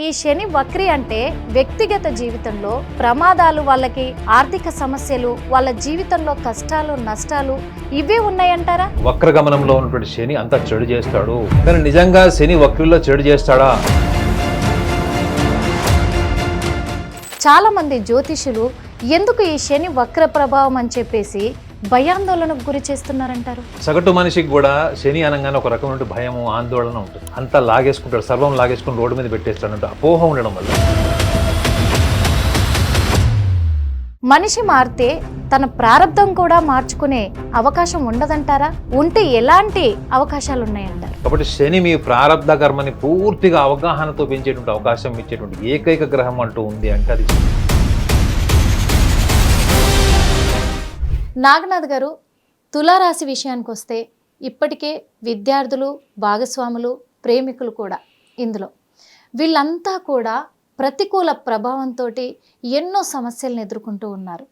ఈ శని వక్రి అంటే వ్యక్తిగత జీవితంలో ప్రమాదాలు, వాళ్ళకి ఆర్థిక సమస్యలు, వాళ్ళ జీవితంలో కష్టాలు, నష్టాలు ఇవే ఉన్నాయంటారా? వక్రగమనంలో ఉన్నటువంటి శని అంతా చెడు చేస్తాడు. కానీ నిజంగా శని వక్రిలో చెడు చేస్తాడా? చాలా మంది జ్యోతిషులు ఎందుకు ఈ శని వక్ర ప్రభావం అని చెప్పేసి భయాందోళనకు గురి చేస్తున్నారంటారు. సగటు మనిషికి కూడా శని అనగానే ఒక రకమైన భయము, ఆందోళన ఉంటుంది. అంతా లాగేసుకుంటాడు, సర్వం లాగేసుకుని రోడ్డు మీద పెట్టేస్తాడంటే అపోహ ఉండడం వల్ల. మనిషి మారితే తన ప్రారంధం కూడా మార్చుకునే అవకాశం ఉండదంటారా? ఉంటే ఎలాంటి అవకాశాలు ఉన్నాయంటారు? కాబట్టి శని మీ ప్రారంధ కర్మని పూర్తిగా అవగాహనతో పెంచేటువంటి అవకాశం ఇచ్చేటువంటి ఏకైక గ్రహం అంటూ ఉంది అంటే అది శని. నాగనాథ్ గారు, తులారాశి విషయానికి వస్తే ఇప్పటికే విద్యార్థులు, భాగస్వాములు, ప్రేమికులు కూడా ఇందులో వీళ్ళంతా కూడా ప్రతికూల ప్రభావంతో ఎన్నో సమస్యలను ఎదుర్కొంటూ ఉన్నారు.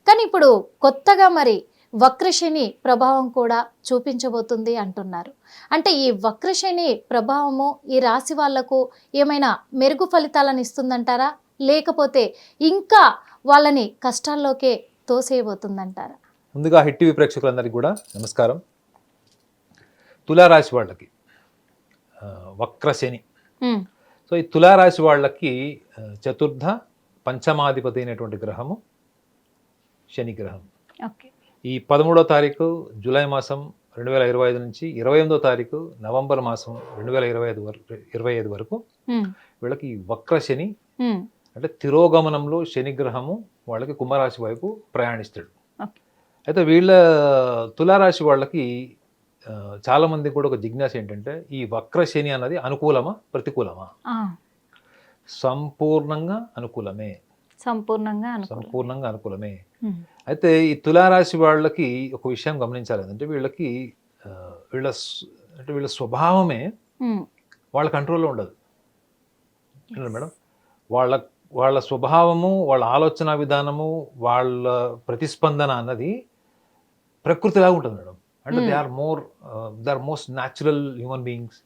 కానీ ఇప్పుడు కొత్తగా మరి వక్రశని ప్రభావం కూడా చూపించబోతుంది అంటున్నారు. అంటే ఈ వక్రశని ప్రభావము ఈ రాశి వాళ్లకు ఏమైనా మెరుగు ఫలితాలను ఇస్తుందంటారా, లేకపోతే ఇంకా వాళ్ళని కష్టాల్లోకే తోసేయబోతుందంటారా? ముందుగా హిట్ టీవీ ప్రేక్షకులందరికీ కూడా నమస్కారం. తులారాశి వాళ్ళకి వక్రశని. సో ఈ తులారాశి వాళ్ళకి చతుర్థ పంచమాధిపతి అయినటువంటి గ్రహము శని గ్రహం. ఈ 13వ తారీఖు జూలై మాసం 2025 నుంచి 28వ తారీఖు నవంబర్ మాసం 2025 వరకు వీళ్ళకి వక్ర శని అంటే తిరోగమనంలో శని గ్రహము వాళ్ళకి కుంభరాశి వైపు ప్రయాణిస్తాడు. అయితే వీళ్ళ తులారాశి వాళ్ళకి చాలా మంది కూడా ఒక జిజ్ఞాస ఏంటంటే, ఈ వక్ర శని అన్నది అనుకూలమా ప్రతికూలమా? సంపూర్ణంగా అనుకూలమే. సంపూర్ణంగా అనుకూలమే. అయితే ఈ తులారాశి వాళ్ళకి ఒక విషయం గమనించాలి, అంటే వీళ్ళకి వీళ్ళ స్వభావమే వాళ్ళ కంట్రోల్లో ఉండదు మేడం. వాళ్ళ స్వభావము, వాళ్ళ ఆలోచన విధానము, వాళ్ళ ప్రతిస్పందన అన్నది ప్రకృతిలాగా ఉంటుంది మేడం. అంటే they are most natural human beings.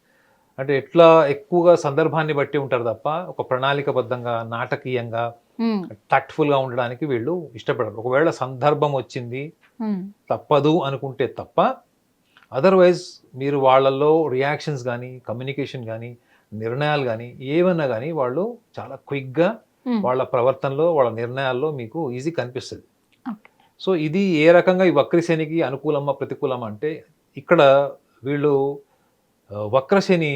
అంటే ఎట్లా ఎక్కువగా సందర్భాన్ని బట్టి ఉంటారు తప్ప ఒక ప్రణాళికబద్ధంగా, నాటకీయంగా, టాక్ట్ఫుల్గా ఉండడానికి వీళ్ళు ఇష్టపడరు. ఒకవేళ సందర్భం వచ్చింది తప్పదు అనుకుంటే తప్ప, అదర్వైజ్ మీరు వాళ్ళల్లో రియాక్షన్స్ కానీ, కమ్యూనికేషన్ కానీ, నిర్ణయాలు కానీ ఏమన్నా కానీ వాళ్ళు చాలా క్విక్గా వాళ్ళ ప్రవర్తనలో, వాళ్ళ నిర్ణయాల్లో మీకు ఈజీ కనిపిస్తుంది. సో ఇది ఏ రకంగా ఈ వక్రశనికి అనుకూలమా ప్రతికూలమా అంటే, ఇక్కడ వీళ్ళు వక్రశని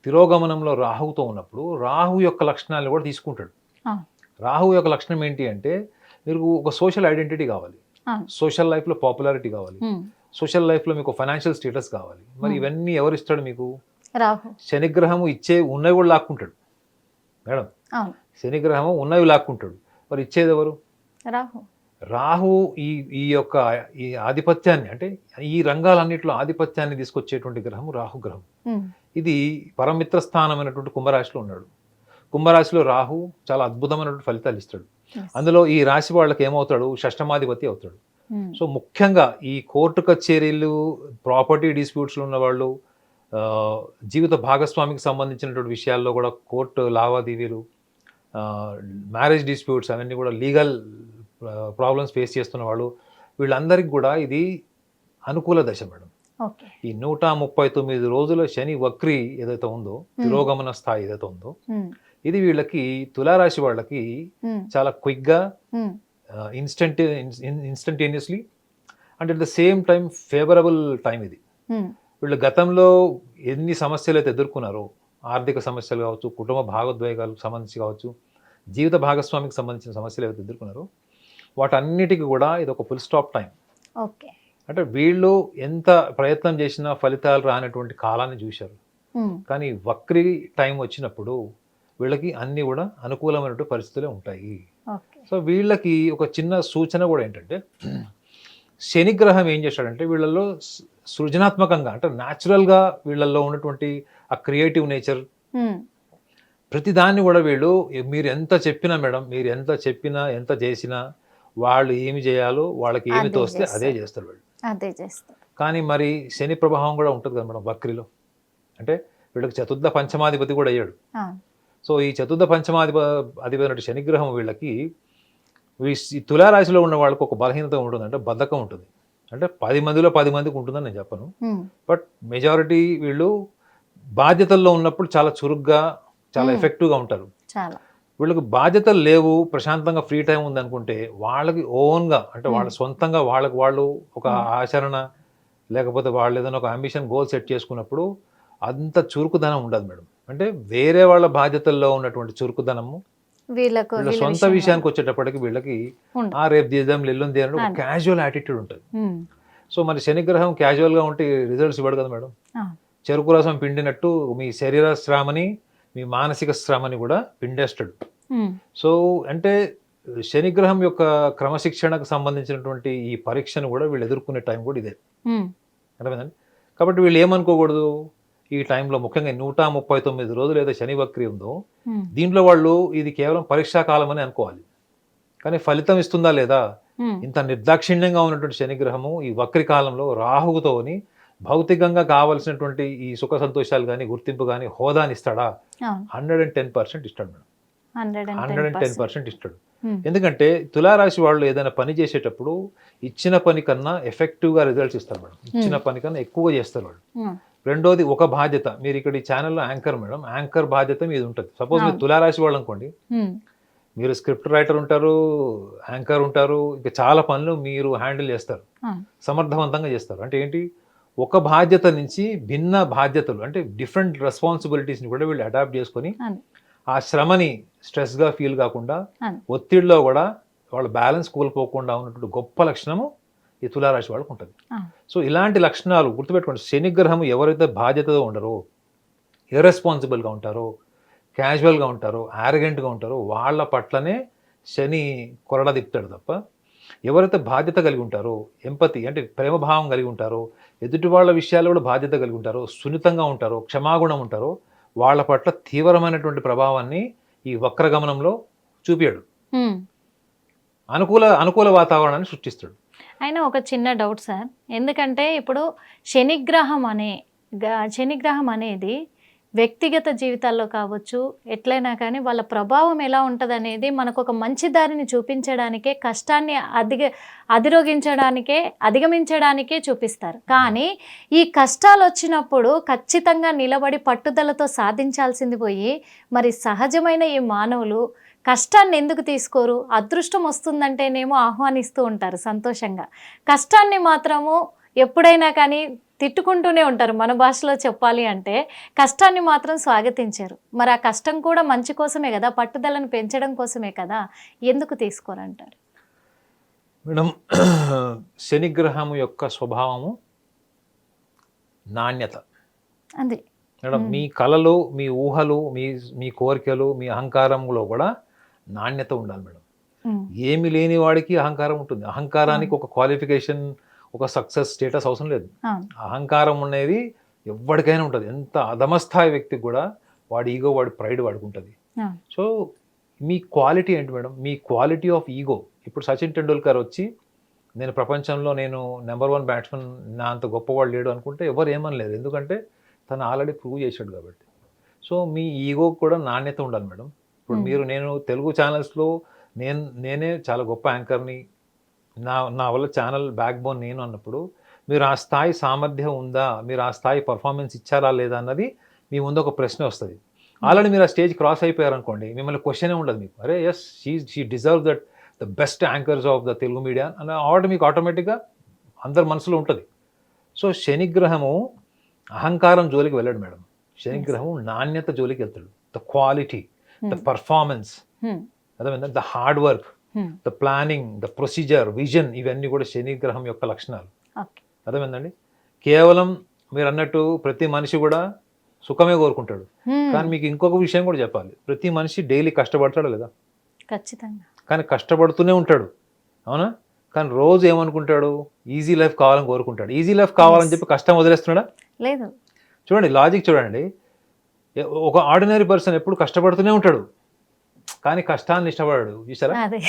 తిరోగమనంలో రాహుతో ఉన్నప్పుడు రాహు యొక్క లక్షణాలను కూడా తీసుకుంటాడు. రాహు యొక్క లక్షణం ఏంటి అంటే, మీరు ఒక సోషల్ ఐడెంటిటీ కావాలి, సోషల్ లైఫ్లో పాపులారిటీ కావాలి, సోషల్ లైఫ్లో మీకు ఫైనాన్షియల్ స్టేటస్ కావాలి. మరి ఇవన్నీ ఎవరు ఇస్తాడు మీకు? శనిగ్రహము ఇచ్చే ఉన్నవి కూడా లాక్కుంటాడు మేడం. శనిగ్రహము ఉన్నవి లాక్కుంటాడు. మరి ఇచ్చేది ఎవరు? రాహు ఈ యొక్క ఈ ఆధిపత్యాన్ని, అంటే ఈ రంగాలన్నింటిలో ఆధిపత్యాన్ని తీసుకొచ్చేటువంటి గ్రహము రాహు గ్రహం. ఇది పరమిత్ర స్థానమైనటువంటి కుంభరాశిలో ఉన్నాడు. కుంభరాశిలో రాహు చాలా అద్భుతమైనటువంటి ఫలితాలు ఇస్తాడు. అందులో ఈ రాశి వాళ్ళకి ఏమవుతాడు? షష్టమాధిపతి అవుతాడు. సో ముఖ్యంగా ఈ కోర్టు కచేరీలు, ప్రాపర్టీ డిస్ప్యూట్స్లో ఉన్న వాళ్ళు, జీవిత భాగస్వామికి సంబంధించినటువంటి విషయాల్లో కూడా కోర్టు లావాదేవీలు, మ్యారేజ్ డిస్ప్యూట్స్, అవన్నీ కూడా లీగల్ ప్రాబ్లమ్స్ ఫేస్ చేస్తున్న వాళ్ళు, వీళ్ళందరికీ కూడా ఇది అనుకూల దశ మేడం. ఈ 139 రోజుల శని వక్రి ఏదైతే ఉందో, తిరోగమన స్థాయి ఏదైతే ఉందో, ఇది వీళ్ళకి తులారాశి వాళ్ళకి చాలా క్విక్గా, instantaneously and at the same time favourable time ఇది. వీళ్ళు గతంలో ఎన్ని సమస్యలు అయితే ఎదుర్కొన్నారో, ఆర్థిక సమస్యలు కావచ్చు, కుటుంబ భాగోద్వేగాలకు సంబంధించి కావచ్చు, జీవిత భాగస్వామికి సంబంధించిన సమస్యలు ఏవైతే ఎదుర్కొన్నారో వాటన్నిటికీ కూడా ఇది ఒక ఫుల్ స్టాప్ టైం. అంటే వీళ్ళు ఎంత ప్రయత్నం చేసినా ఫలితాలు రానటువంటి కాలాన్ని చూశారు. కానీ వక్రి టైం వచ్చినప్పుడు వీళ్ళకి అన్నీ కూడా అనుకూలమైనటువంటి పరిస్థితులే ఉంటాయి. సో వీళ్ళకి ఒక చిన్న సూచన కూడా ఏంటంటే, శనిగ్రహం ఏం చేశాడంటే వీళ్ళల్లో సృజనాత్మకంగా, అంటే న్యాచురల్గా వీళ్ళల్లో ఉన్నటువంటి ఆ క్రియేటివ్ నేచర్, ప్రతిదాన్ని కూడా వీళ్ళు, మీరు ఎంత చెప్పినా మేడం, మీరు ఎంత చెప్పినా ఎంత చేసినా వాళ్ళు ఏమి చేయాలో వాళ్ళకి ఏమి తోస్తే అదే చేస్తారు వీళ్ళు. కానీ మరి శని ప్రభావం కూడా ఉంటుంది కదా మేడం వక్రిలో. అంటే వీళ్ళకి చతుర్థ పంచమాధిపతి కూడా అయ్యాడు. సో ఈ చతుర్థ అధిపతి శనిగ్రహం వీళ్ళకి ఈ తులారాశిలో ఉన్న వాళ్ళకి ఒక బలహీనత ఉంటుంది, అంటే బద్ధకం ఉంటుంది. అంటే 10 మందిలో 10 మందికి ఉంటుందని నేను చెప్పను, బట్ మెజారిటీ వీళ్ళు బాధ్యతల్లో ఉన్నప్పుడు చాలా చురుగ్గా చాలా ఎఫెక్టివ్గా ఉంటారు. వీళ్ళకి బాధ్యతలు లేవు, ప్రశాంతంగా ఫ్రీ టైం ఉంది అనుకుంటే వాళ్ళకి ఓన్గా, అంటే వాళ్ళ సొంతంగా వాళ్ళకి వాళ్ళు ఒక ఆచరణ లేకపోతే వాళ్ళు ఏదైనా ఒక అంబిషన్ గోల్ సెట్ చేసుకున్నప్పుడు అంత చురుకుదనం ఉండదు మేడం. అంటే వేరే వాళ్ళ బాధ్యతల్లో ఉన్నటువంటి చురుకుదనము వీళ్ళ సొంత విషయానికి వచ్చేటప్పటికి వీళ్ళకి రేపు చేద్దాం ఎల్లుంది అని ఒక క్యాజువల్ యాటిట్యూడ్ ఉంటుంది. సో మరి శనిగ్రహం క్యాజువల్గా ఉంటే రిజల్ట్స్ ఇవ్వడు కదా మేడం. చెరుకు రసం పిండినట్టు మీ శరీర శ్రమని మీ మానసిక శ్రమని కూడా పిండేస్తాడు. సో అంటే శనిగ్రహం యొక్క క్రమశిక్షణకు సంబంధించినటువంటి ఈ పరీక్షను కూడా వీళ్ళు ఎదుర్కొనే టైం కూడా ఇదే, అర్థమైందండి. కాబట్టి వీళ్ళు ఏమనుకోకూడదు, ఈ టైంలో ముఖ్యంగా 139 రోజులు ఏదో శని వక్రి ఉందో దీంట్లో వాళ్ళు ఇది కేవలం పరీక్షా కాలం అని అనుకోవాలి. కానీ ఫలితం ఇస్తుందా లేదా, ఇంత నిర్దాక్షిణ్యంగా ఉన్నటువంటి శనిగ్రహము ఈ వక్రి కాలంలో రాహువుతోని భౌతికంగా కావలసినటువంటి ఈ సుఖ సంతోషాలు కానీ గుర్తింపు కానీ హోదాని ఇస్తాడా? 110% ఇస్తాడు మేడం, 110% ఇస్తాడు. ఎందుకంటే తులారాశి వాళ్ళు ఏదైనా పని చేసేటప్పుడు ఇచ్చిన పని కన్నా ఎఫెక్టివ్గా రిజల్ట్స్ ఇస్తారు మేడం, ఇచ్చిన పని కన్నా ఎక్కువ చేస్తారు వాళ్ళు. రెండోది ఒక బాధ్యత, మీరు ఇక్కడ ఈ ఛానల్లో యాంకర్ మేడం, యాంకర్ బాధ్యత మీద ఉంటుంది. సపోజ్ మీరు తులారాశి వాళ్ళు అనుకోండి, మీరు స్క్రిప్ట్ రైటర్ ఉంటారు, యాంకర్ ఉంటారు, ఇంకా చాలా పనులు మీరు హ్యాండిల్ చేస్తారు, సమర్థవంతంగా చేస్తారు. అంటే ఏంటి, ఒక బాధ్యత నుంచి భిన్న బాధ్యతలు, అంటే డిఫరెంట్ రెస్పాన్సిబిలిటీస్ని కూడా వీళ్ళు అడాప్ట్ చేసుకొని ఆ శ్రమని స్ట్రెస్గా ఫీల్ కాకుండా ఒత్తిడిలో కూడా వాళ్ళ బ్యాలెన్స్ కోల్పోకుండా ఉన్నటువంటి గొప్ప లక్షణము ఈ తులారాశి వాళ్ళకు ఉంటుంది. సో ఇలాంటి లక్షణాలు గుర్తుపెట్టుకోండి. శనిగ్రహం ఎవరైతే బాధ్యతతో ఉండరో, ఇర్రెస్పాన్సిబుల్గా ఉంటారో, క్యాజువల్గా ఉంటారో, యారగెంట్గా ఉంటారో వాళ్ళ పట్లనే శని కొరడ తిప్పుతాడు తప్ప, ఎవరైతే బాధ్యత కలిగి ఉంటారో, ఎంపతి అంటే ప్రేమభావం కలిగి ఉంటారో, ఎదుటి వాళ్ళ విషయాలు కూడా బాధ్యత కలిగి ఉంటారో, సున్నితంగా ఉంటారో, క్షమాగుణం ఉంటారో వాళ్ళ పట్ల తీవ్రమైనటువంటి ప్రభావాన్ని ఈ వక్రగమనంలో చూపాడు, అనుకూల వాతావరణాన్ని సృష్టిస్తాడు. అయినా ఒక చిన్న డౌట్ సార్, ఎందుకంటే ఇప్పుడు శనిగ్రహం అనేది వ్యక్తిగత జీవితాల్లో కావచ్చు ఎట్లయినా కానీ వాళ్ళ ప్రభావం ఎలా ఉంటుంది అనేది మనకు ఒక మంచి దారిని చూపించడానికే, కష్టాన్ని అధిగమించడానికే చూపిస్తారు. కానీ ఈ కష్టాలు వచ్చినప్పుడు ఖచ్చితంగా నిలబడి పట్టుదలతో సాధించాల్సింది పోయి మరి సహజమైన ఈ మానవులు కష్టాన్ని ఎందుకు తీసుకోరు? అదృష్టం వస్తుందంటేనేమో ఆహ్వానిస్తూ ఉంటారు సంతోషంగా, కష్టాన్ని మాత్రము ఎప్పుడైనా కానీ తిట్టుకుంటూనే ఉంటారు. మన భాషలో చెప్పాలి అంటే కష్టాన్ని మాత్రం స్వాగతించారు. మరి ఆ కష్టం కూడా మంచి కోసమే కదా, పట్టుదలను పెంచడం కోసమే కదా, ఎందుకు తీసుకోరంటారు మేడం? శనిగ్రహం యొక్క స్వభావము నాణ్యత. అది మేడం మీ కళలు, మీ ఊహలు, మీ కోరికలు, మీ అహంకారంలో కూడా నాణ్యత ఉండాలి మేడం. ఏమి లేని వాడికి అహంకారం ఉంటుంది. అహంకారానికి ఒక క్వాలిఫికేషన్, ఒక సక్సెస్ స్టేటస్ అవసరం లేదు. అహంకారం అనేది ఎవరికైనా ఉంటుంది. ఎంత అధమస్థాయి వ్యక్తికి కూడా వాడి ఈగో, వాడి ప్రైడ్ వాడికి ఉంటుంది. సో మీ క్వాలిటీ ఏంటి madam? Me quality of ego. ఇప్పుడు సచిన్ టెండూల్కర్ వచ్చి నేను ప్రపంచంలో నేను నెంబర్ 1 బ్యాట్స్మెన్, నా అంత గొప్పవాడు లేడు అనుకుంటే ఎవరు ఏమనలేదు, ఎందుకంటే తను ఆల్రెడీ ప్రూవ్ చేశాడు కాబట్టి. సో మీ ఈగో కూడా నాణ్యత ఉండాలి మేడం. ఇప్పుడు నేను తెలుగు ఛానల్స్లో నేనే చాలా గొప్ప యాంకర్ని, నా వల్ల ఛానల్ బ్యాక్ బోన్ నేను అన్నప్పుడు మీరు ఆ స్థాయి సామర్థ్యం ఉందా, మీరు ఆ స్థాయి పర్ఫార్మెన్స్ ఇచ్చారా లేదా అన్నది మీ ముందు ఒక ప్రశ్న వస్తుంది. ఆల్రెడీ మీరు ఆ స్టేజ్ క్రాస్ అయిపోయారనుకోండి, మిమ్మల్ని క్వశ్చనే ఉండదు మీకు. అరే yes, she deserve that the best anchors of the Telugu media అన్న ఆర్డర్ మీకు ఆటోమేటిక్గా అందరి మనసులో ఉంటుంది. సో శనిగ్రహము అహంకారం జోలికి వెళ్ళాడు మేడం. శనిగ్రహం నాణ్యత జోలికి వెళ్తాడు. ద క్వాలిటీ, ద పర్ఫార్మెన్స్, అదేవిధంగా the hard work, the planning, the procedure, vision, ఇవన్నీ కూడా శనిగ్రహం యొక్క లక్షణాలు. అర్థమైందండి? కేవలం మీరు అన్నట్టు ప్రతి మనిషి కూడా సుఖమే కోరుకుంటాడు. కానీ మీకు ఇంకొక విషయం కూడా చెప్పాలి, ప్రతి మనిషి డైలీ కష్టపడతాడు లేదా? ఖచ్చితంగా. కానీ కష్టపడుతూనే ఉంటాడు, అవునా? కానీ రోజు ఏమనుకుంటాడు? ఈజీ లైఫ్ కావాలని కోరుకుంటాడు. ఈజీ లైఫ్ కావాలని చెప్పి కష్టం వదిలేస్తున్నాడా? లేదు. చూడండి లాజిక్ చూడండి, ఒక ఆర్డినరీ పర్సన్ ఎప్పుడు కష్టపడుతూనే ఉంటాడు, కానీ కష్టాన్ని ఇష్టపడాడు. చూసారా? అదే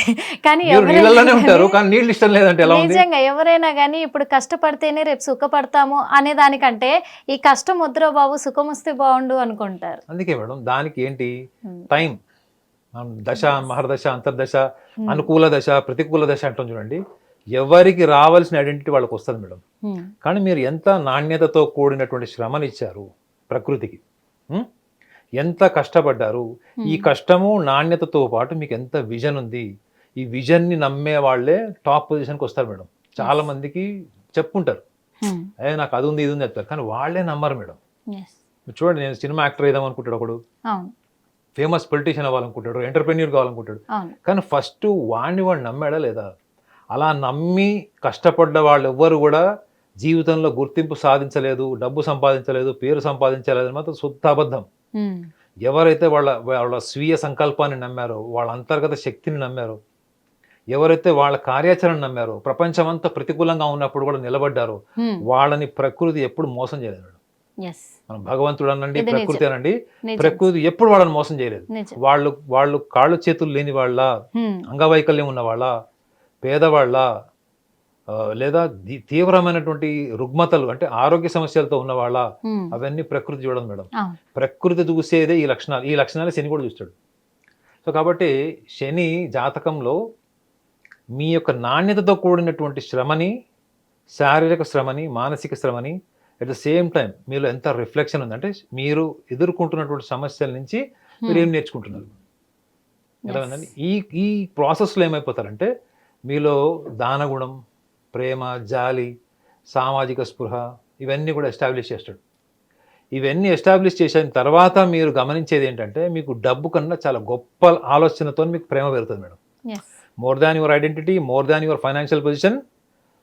కానీ మీరు నీళ్ళలోనే ఉంటారు కానీ నీళ్ళు ఇష్టం లేదంటే ఎలా ఉంది? నిజంగా ఎవరైనా కానీ ఇప్పుడు కష్టపడితేనే రేపు సుఖపడతాము అనే దానికంటే ఈ కష్టం వద్దురా బాబు సుఖం వస్తే బాగుండు అనుకుంటారు. అందుకే మేడం దానికి ఏంటి టైం, దశ, మహర్దశ, అంతర్దశ, అనుకూల దశ, ప్రతికూల దశ అంటాం చూడండి. ఎవరికి రావాల్సిన ఐడెంటిటీ వాళ్ళకి వస్తుంది మేడం. కానీ మీరు ఎంత నాణ్యతతో కూడినటువంటి శ్రమనిచ్చారు ప్రకృతికి, ఎంత కష్టపడ్డారు, ఈ కష్టము నాణ్యతతో పాటు మీకు ఎంత విజన్ ఉంది, ఈ విజన్ని నమ్మే వాళ్ళే టాప్ పొజిషన్కి వస్తారు మేడం. చాలా మందికి చెప్పుంటారు అదే నాకు అది ఉంది ఇది ఉంది చెప్తారు, కానీ వాళ్ళే నమ్మరు మేడం. చూడండి, నేను సినిమా యాక్టర్ అయిదాం అనుకుంటాడు ఒకడు, ఫేమస్ పొలిటీషియన్ అవ్వాలనుకుంటాడు, ఎంటర్ప్రెన్యూర్ కావాలనుకుంటాడు, కానీ ఫస్ట్ వాడిని వాడు నమ్మాడా లేదా? అలా నమ్మి కష్టపడ్డ వాళ్ళు ఎవ్వరు కూడా జీవితంలో గుర్తింపు సాధించలేదు, డబ్బు సంపాదించలేదు, పేరు సంపాదించలేదు మాత్రం శుద్ధ అబద్ధం. ఎవరైతే వాళ్ళ స్వీయ సంకల్పాన్ని నమ్మారో, వాళ్ళ అంతర్గత శక్తిని నమ్మారో, ఎవరైతే వాళ్ళ కార్యాచరణ నమ్మారో, ప్రపంచమంతా ప్రతికూలంగా ఉన్నప్పుడు కూడా నిలబడ్డారో, వాళ్ళని ప్రకృతి ఎప్పుడు మోసం చేయలేదు. మనం భగవంతుడు అనండి, ప్రకృతి అనండి, ప్రకృతి ఎప్పుడు వాళ్ళని మోసం చేయలేదు. వాళ్ళు కాళ్ళు చేతులు లేని వాళ్ళ, అంగవైకల్యం ఉన్న వాళ్ళ, పేదవాళ్ళ, లేదా తీవ్రమైనటువంటి రుగ్మతలు అంటే ఆరోగ్య సమస్యలతో ఉన్న వాళ్ళ, అవన్నీ ప్రకృతి చూడదు మేడం. ప్రకృతి చూసేదే ఈ లక్షణాలు శని కూడా చూస్తాడు. సో కాబట్టి శని జాతకంలో మీ యొక్క నాణ్యతతో కూడినటువంటి శ్రమని, శారీరక శ్రమని, మానసిక శ్రమని, అట్ ద సేమ్ టైం మీలో ఎంత రిఫ్లెక్షన్ ఉంది అంటే మీరు ఎదుర్కొంటున్నటువంటి సమస్యల నుంచి మీరు ఏం నేర్చుకుంటున్నారు. ఎలా ఉందండి ఈ ప్రాసెస్లో ఏమైపోతారంటే మీలో దానగుణం, ప్రేమ, జాలి, సామాజిక స్పృహ ఇవన్నీ కూడా ఎస్టాబ్లిష్ చేస్తాడు. ఇవన్నీ ఎస్టాబ్లిష్ చేసిన తర్వాత మీరు గమనించేది ఏంటంటే మీకు డబ్బు కన్నా చాలా గొప్ప ఆలోచనతో మీకు ప్రేమ పెరుగుతుంది madam. More than your identity, more than your financial position,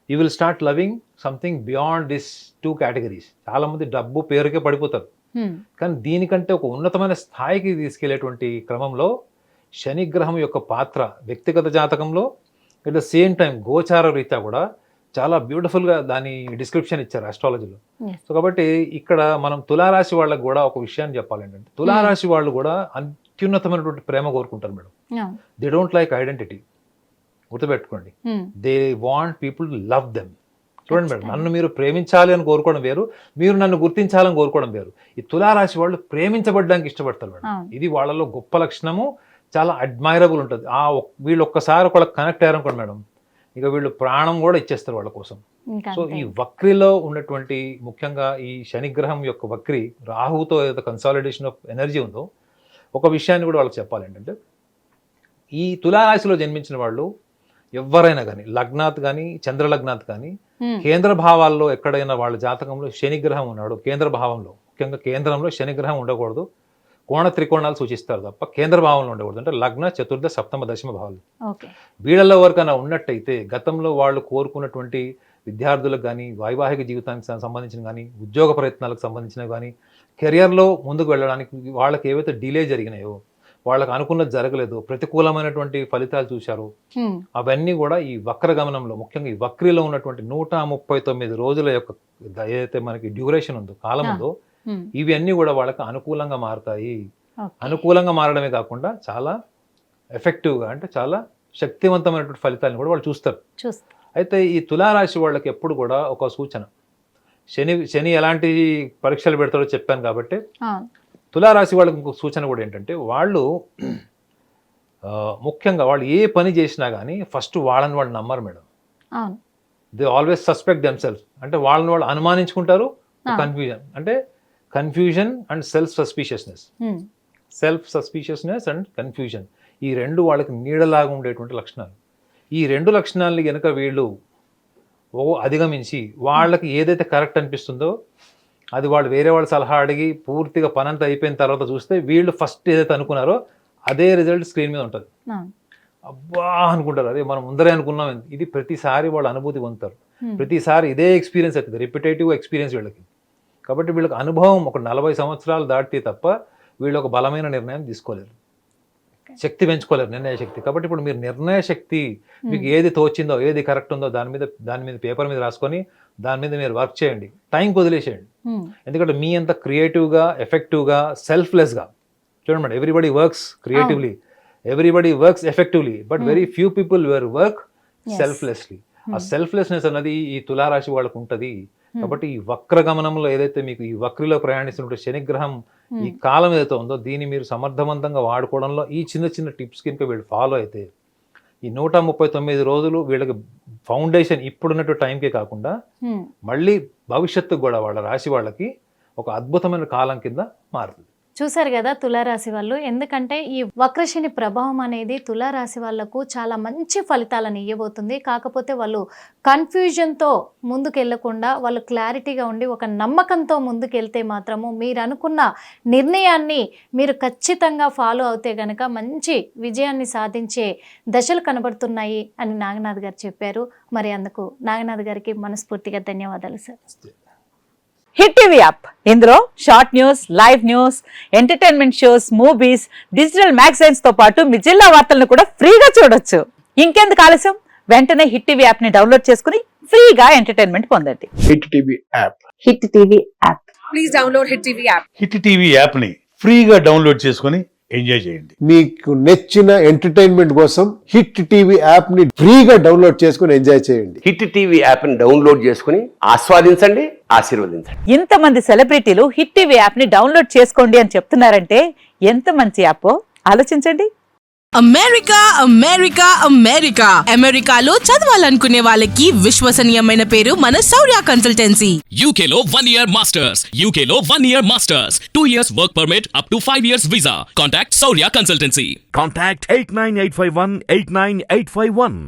you will start loving something beyond this two categories. చాలా మంది డబ్బు పేరుకే పడిపోతారు, కానీ దీనికంటే ఒక ఉన్నతమైన స్థాయికి తీసుకెళ్లేటువంటి క్రమంలో శనిగ్రహం యొక్క పాత్ర వ్యక్తిగత జాతకంలో అట్ ద సేమ్ టైం గోచార రీత్యా కూడా చాలా బ్యూటిఫుల్గా దాని డిస్క్రిప్షన్ ఇచ్చారు ఆస్ట్రాలజీలో. సో కాబట్టి ఇక్కడ మనం తులారాశి వాళ్ళకు కూడా ఒక విషయాన్ని చెప్పాలి ఏంటంటే, తులారాశి వాళ్ళు కూడా అత్యున్నతమైనటువంటి ప్రేమ కోరుకుంటారు madam. They don't like identity, గుర్తుపెట్టుకోండి. They want people to love them. చూడండి మేడం, నన్ను మీరు ప్రేమించాలి అని కోరుకోవడం వేరు, మీరు నన్ను గుర్తించాలని కోరుకోవడం వేరు. ఈ తులారాశి వాళ్ళు ప్రేమించబడడానికి ఇష్టపడతారు మేడం. ఇది వాళ్ళలో గొప్ప లక్షణము, చాలా అడ్మైరబుల్ ఉంటుంది. వీళ్ళు ఒక్కసారి ఒకళ్ళకి కనెక్ట్ అయ్యారనుకోండి మేడం, ఇక వీళ్ళు ప్రాణం కూడా ఇచ్చేస్తారు వాళ్ళ కోసం. సో ఈ వక్రిలో ఉన్నటువంటి ముఖ్యంగా ఈ శనిగ్రహం యొక్క వక్రి రాహుతో ఏదైతే కన్సాలిడేషన్ ఆఫ్ ఎనర్జీ ఉందో, ఒక విషయాన్ని కూడా వాళ్ళకి చెప్పాలి ఏంటంటే, ఈ తులారాశిలో జన్మించిన వాళ్ళు ఎవరైనా కానీ లగ్నాత్ కానీ చంద్రలగ్నాత్ కానీ కేంద్ర భావాల్లో ఎక్కడైనా వాళ్ళ జాతకంలో శనిగ్రహం ఉన్నాడు, కేంద్ర భావంలో ముఖ్యంగా కేంద్రంలో శనిగ్రహం ఉండకూడదు, కోణ త్రికోణాలు సూచిస్తారు తప్ప కేంద్ర భావంలో ఉండకూడదు. అంటే లగ్న, చతుర్థ, సప్తమ, దశమ భావాలు వీళ్ళల్లో వరకైనా ఉన్నట్టయితే గతంలో వాళ్ళు కోరుకున్నటువంటి విద్యార్థులకు కానీ, వైవాహిక జీవితానికి సంబంధించిన కానీ, ఉద్యోగ ప్రయత్నాలకు సంబంధించిన కానీ, కెరియర్లో ముందుకు వెళ్ళడానికి వాళ్ళకి ఏవైతే డిలే జరిగినాయో, వాళ్ళకి అనుకున్నది జరగలేదు, ప్రతికూలమైనటువంటి ఫలితాలు చూశారు, అవన్నీ కూడా ఈ వక్ర గమనంలో ముఖ్యంగా ఈ వక్రిలో ఉన్నటువంటి 139 రోజుల యొక్క ఏదైతే మనకి డ్యూరేషన్ ఉందో, కాలం ఉందో, ఇవన్నీ కూడా వాళ్ళకి అనుకూలంగా మారుతాయి. అనుకూలంగా మారడమే కాకుండా చాలా ఎఫెక్టివ్గా అంటే చాలా శక్తివంతమైనటువంటి ఫలితాలను కూడా వాళ్ళు చూస్తారు. అయితే ఈ తులారాశి వాళ్ళకి ఎప్పుడు కూడా ఒక సూచన, శని ఎలాంటి పరీక్షలు పెడతాడో చెప్పాను కాబట్టి తులారాశి వాళ్ళకి ఇంకొక సూచన కూడా ఏంటంటే, వాళ్ళు ముఖ్యంగా వాళ్ళు ఏ పని చేసినా కానీ ఫస్ట్ వాళ్ళని వాళ్ళు నమ్మరు madam. They always suspect themself. అంటే వాళ్ళని వాళ్ళు అనుమానించుకుంటారు. Confusion and self suspiciousness and confusion, ఈ రెండు వాళ్ళకి నీడలాగా ఉండేటువంటి లక్షణాలు. ఈ రెండు లక్షణాలని కనుక వీళ్ళు అధిగమించి వాళ్ళకి ఏదైతే కరెక్ట్ అనిపిస్తుందో అది వాళ్ళు వేరే వాళ్ళ సలహా అడిగి పూర్తిగా పనంతా అయిపోయిన తర్వాత చూస్తే వీళ్ళు ఫస్ట్ ఏదైతే అనుకున్నారో అదే రిజల్ట్ స్క్రీన్ మీద ఉంటుంది. అబ్బా అనుకుంటారు, అదే మనం ముందరే అనుకున్నాం. ఇది ప్రతిసారి వాళ్ళు అనుభూతి పొందుతారు, ప్రతిసారి ఇదే ఎక్స్పీరియన్స్ అవుతుంది, రిపిటేటివ్ ఎక్స్పీరియన్స్ వీళ్ళకి. కాబట్టి వీళ్ళకి అనుభవం ఒక 40 సంవత్సరాలు దాటితే తప్ప వీళ్ళు ఒక బలమైన నిర్ణయం తీసుకోలేరు, శక్తి పెంచుకోలేరు, నిర్ణయ శక్తి. కాబట్టి ఇప్పుడు మీరు నిర్ణయ శక్తి, మీకు ఏది తోచిందో, ఏది కరెక్ట్ ఉందో దాని మీద పేపర్ మీద రాసుకొని దాని మీద మీరు వర్క్ చేయండి, టైంకి వదిలేసేయండి. ఎందుకంటే మీ అంత క్రియేటివ్గా, ఎఫెక్టివ్గా, సెల్ఫ్లెస్గా చూడండి, everybody works creatively, everybody works effectively but very few people work Yes. Selflessly. ఆ సెల్ఫ్లెస్నెస్ అన్నది ఈ తులారాశి వాళ్ళకు ఉంటది. కాబట్టి ఈ వక్ర గమనంలో ఏదైతే మీకు ఈ వక్రిలో ప్రయాణిస్తున్న శనిగ్రహం ఈ కాలం ఏదైతే ఉందో దీన్ని మీరు సమర్థవంతంగా వాడుకోవడంలో ఈ చిన్న చిన్న టిప్స్ కనుక వీళ్ళు ఫాలో అయితే ఈ 139 రోజులు వీళ్ళకి ఫౌండేషన్ ఇప్పుడున్నట్టు టైంకే కాకుండా మళ్ళీ భవిష్యత్తు కూడా వాళ్ళ రాశి వాళ్ళకి ఒక అద్భుతమైన కాలం కింద మారుతుంది. చూసారు కదా తులారాశి వాళ్ళు, ఎందుకంటే ఈ వక్రశని ప్రభావం అనేది తులారాశి వాళ్లకు చాలా మంచి ఫలితాలను ఇవ్వబోతుంది. కాకపోతే వాళ్ళు కన్ఫ్యూజన్తో ముందుకెళ్లకుండా వాళ్ళు క్లారిటీగా ఉండి ఒక నమ్మకంతో ముందుకెళ్తే మాత్రము మీరు అనుకున్న నిర్ణయాన్ని మీరు ఖచ్చితంగా ఫాలో అవుతే గనక మంచి విజయాన్ని సాధించే దశలు కనబడుతున్నాయి అని నాగనాథ్ గారు చెప్పారు. మరి అందుకు నాగనాథ్ గారికి మనస్ఫూర్తిగా ధన్యవాదాలు సార్. హిట్ టీవీ యాప్, ఇందులో short news, live news, entertainment shows, movies, digital magazines తో పాటు మీ జిల్లా వార్తలను కూడా ఫ్రీగా చూడొచ్చు. ఇంకెందుకు ఆలస్యం, వెంటనే హిట్ టీవీ యాప్ ని డౌన్లోడ్ చేసుకుని ఫ్రీగా ఎంటర్టైన్మెంట్ పొందండి. Hit TV app. Hit TV app. Please download Hit TV app. Hit TV app ని ఫ్రీగా డౌన్లోడ్ చేసుకొని ఎంజాయ్ చేయండి. మీకు నచ్చిన ఎంటర్టైన్మెంట్ కోసం హిట్ టీవీ యాప్ ని ఫ్రీగా డౌన్లోడ్ చేసుకుని ఎంజాయ్ చేయండి. హిట్ టీవీ యాప్ ని డౌన్లోడ్ చేసుకుని ఆస్వాదించండి, ఆశీర్వదించండి. ఇంతమంది సెలబ్రిటీలు హిట్ టీవీ యాప్ ని డౌన్లోడ్ చేసుకోండి అని చెప్తున్నారంటే ఎంత మంచి యాప్ ఆలోచించండి. అమెరికా అమెరికా అమెరికా అమెరికాలో చదవాలనుకునే వాళ్ళకి విశ్వసనీయమైన పేరు మన శౌర్య consultancy. UK Law 1 Year Masters. UK Law 1 Year Masters. 2 years work permit up to 5 years visa. Contact Saurya Consultancy. Contact 89851 89851.